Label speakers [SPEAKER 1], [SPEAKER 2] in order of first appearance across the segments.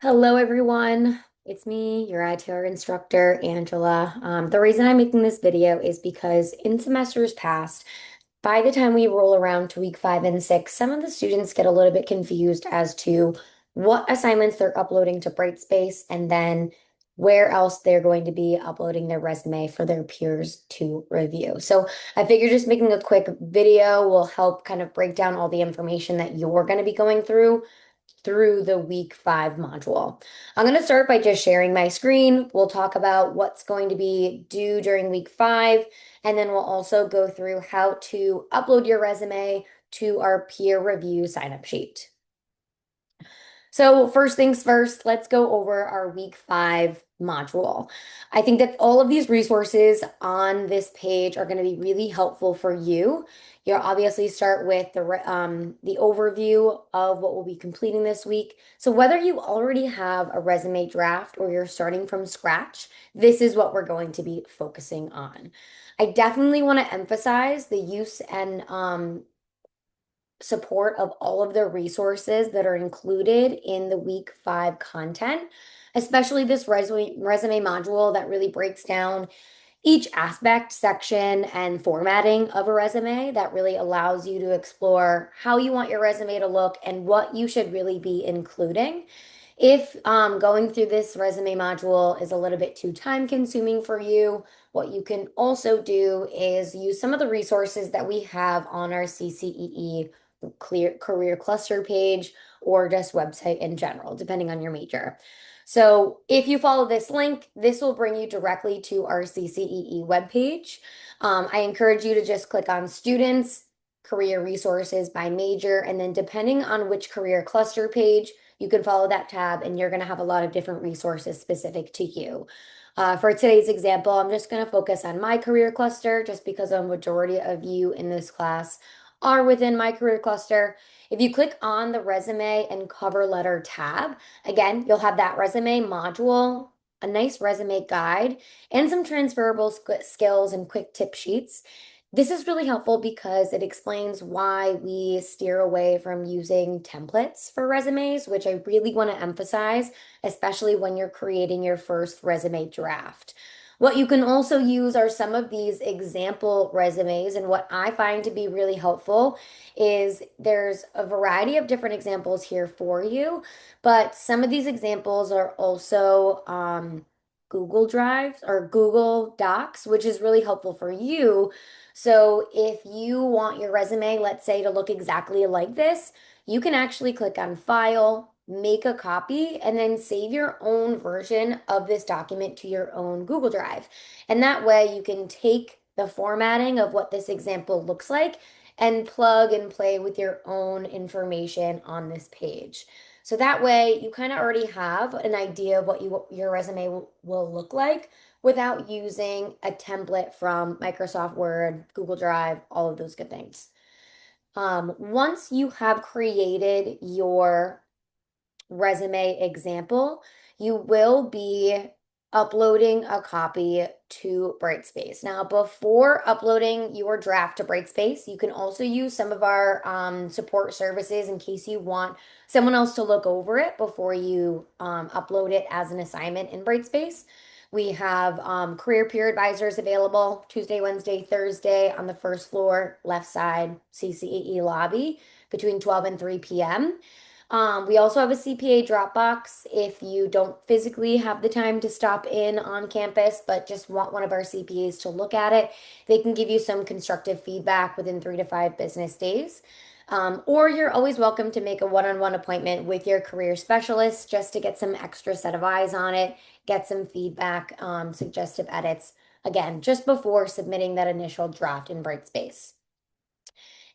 [SPEAKER 1] Hello, everyone. It's me, your ITR instructor, Angela. The reason I'm making this video is because in semesters past, by the time we roll around to week 5 and 6, some of the students get a little bit confused as to what assignments they're uploading to Brightspace and then where else they're going to be uploading their resume for their peers to review. So I figure just making a quick video will help kind of break down all the information that you're going to be going through the week 5 module. I'm going to start by just sharing my screen. We'll talk about what's going to be due during week 5, and then we'll also go through how to upload your resume to our peer review sign up sheet. So first things first, let's go over our week 5 module. I think that all of these resources on this page are going to be really helpful for you. You'll obviously start with the overview of what we'll be completing this week. So whether you already have a resume draft or you're starting from scratch, this is what we're going to be focusing on. I definitely want to emphasize the use and support of all of the resources that are included in the week 5 content, especially this resume module that really breaks down each aspect, section, and formatting of a resume that really allows you to explore how you want your resume to look and what you should really be including. If going through this resume module is a little bit too time consuming for you, what you can also do is use some of the resources that we have on our CCEE clear career cluster page or just website in general, depending on your major. So if you follow this link, this will bring you directly to our CCEE webpage. I encourage you to just click on students, career resources by major, and then depending on which career cluster page, you can follow that tab and you're going to have a lot of different resources specific to you. For today's example, I'm just going to focus on my career cluster just because a majority of you in this class are within my career cluster. If you click on the resume and cover letter tab, again, you'll have that resume module, a nice resume guide, and some transferable skills and quick tip sheets. This is really helpful because it explains why we steer away from using templates for resumes, which I really want to emphasize, especially when you're creating your first resume draft. What you can also use are some of these example resumes, and what I find to be really helpful is there's a variety of different examples here for you, but some of these examples are also Google Drives or Google Docs, which is really helpful for you. So if you want your resume, let's say, to look exactly like this, you can actually click on File, make a copy, and then save your own version of this document to your own Google Drive. And that way you can take the formatting of what this example looks like and plug and play with your own information on this page. So that way you kind of already have an idea of what your resume will look like without using a template from Microsoft Word, Google Drive, all of those good things. Once you have created your resume example, you will be uploading a copy to Brightspace. Now, before uploading your draft to Brightspace, you can also use some of our support services in case you want someone else to look over it before you upload it as an assignment in Brightspace. We have career peer advisors available Tuesday, Wednesday, Thursday on the first floor, left side, CCEE lobby between 12 and 3 p.m. We also have a CPA Dropbox if you don't physically have the time to stop in on campus, but just want one of our CPAs to look at it. They can give you some constructive feedback within 3 to 5 business days. Or you're always welcome to make a one-on-one appointment with your career specialist just to get some extra set of eyes on it, get some feedback, suggestive edits, again, just before submitting that initial draft in Brightspace.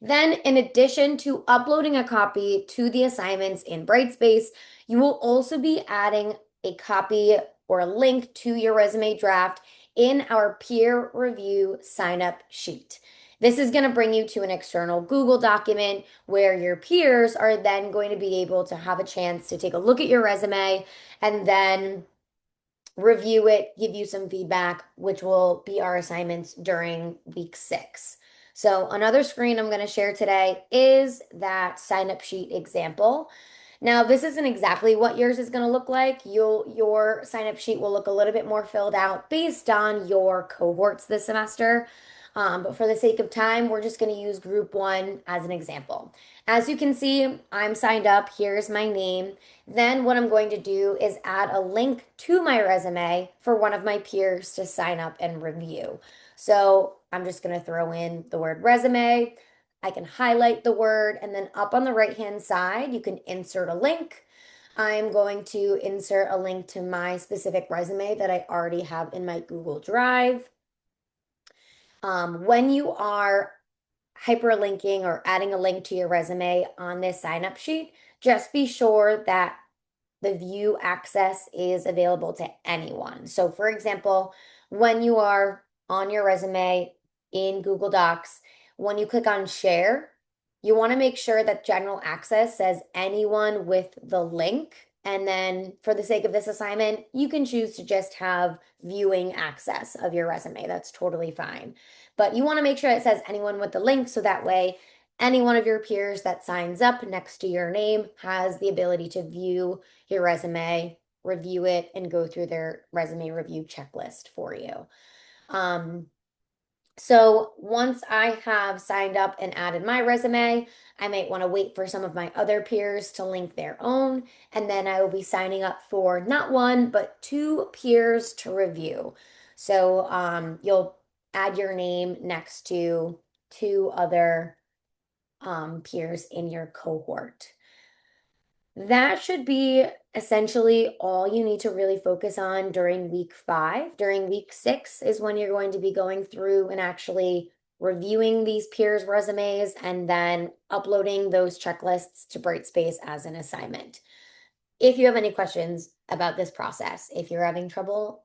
[SPEAKER 1] Then, in addition to uploading a copy to the assignments in Brightspace, you will also be adding a copy or a link to your resume draft in our peer review sign up sheet. This is going to bring you to an external Google document where your peers are then going to be able to have a chance to take a look at your resume and then review it, give you some feedback, which will be our assignments during week 6. So another screen I'm going to share today is that sign up sheet example. Now, this isn't exactly what yours is going to look like. Your sign up sheet will look a little bit more filled out based on your cohorts this semester. But for the sake of time, we're just going to use group one as an example. As you can see, I'm signed up. Here's my name. Then what I'm going to do is add a link to my resume for one of my peers to sign up and review. So I'm just going to throw in the word resume. I can highlight the word, and then up on the right-hand side, you can insert a link. I'm going to insert a link to my specific resume that I already have in my Google Drive. When you are hyperlinking or adding a link to your resume on this sign up sheet, just be sure that the view access is available to anyone. So, for example, when you are on your resume in Google Docs, when you click on share, you want to make sure that general access says anyone with the link. And then, for the sake of this assignment, you can choose to just have viewing access of your resume. That's totally fine. But you want to make sure it says anyone with the link so that way any one of your peers that signs up next to your name has the ability to view your resume, review it, and go through their resume review checklist for you. Um, so once I have signed up and added my resume, I might want to wait for some of my other peers to link their own, and then I will be signing up for not one, but two peers to review. So you'll add your name next to two other peers in your cohort. That should be essentially all you need to really focus on during week five. During week six is when you're going to be going through and actually reviewing these peers' resumes and then uploading those checklists to Brightspace as an assignment. If you have any questions about this process, if you're having trouble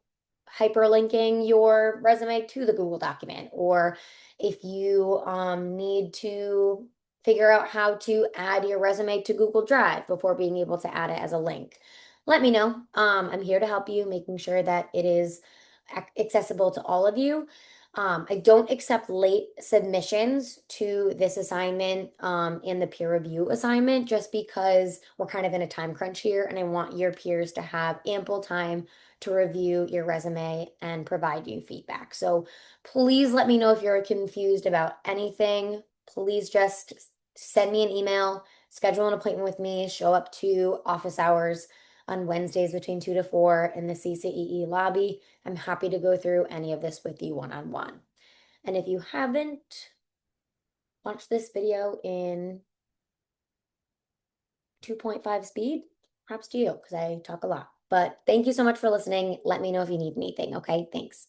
[SPEAKER 1] hyperlinking your resume to the Google document, or if you need to figure out how to add your resume to Google Drive before being able to add it as a link, let me know. I'm here to help you, making sure that it is accessible to all of you. I don't accept late submissions to this assignment in the peer review assignment just because we're kind of in a time crunch here and I want your peers to have ample time to review your resume and provide you feedback. So please let me know if you're confused about anything. Please just send me an email, schedule an appointment with me, show up to office hours on Wednesdays between 2 to 4 in the CCEE lobby. I'm happy to go through any of this with you one-on-one. And if you haven't watched this video in 2.5 speed, props to you because I talk a lot. But thank you so much for listening. Let me know if you need anything. Okay, thanks.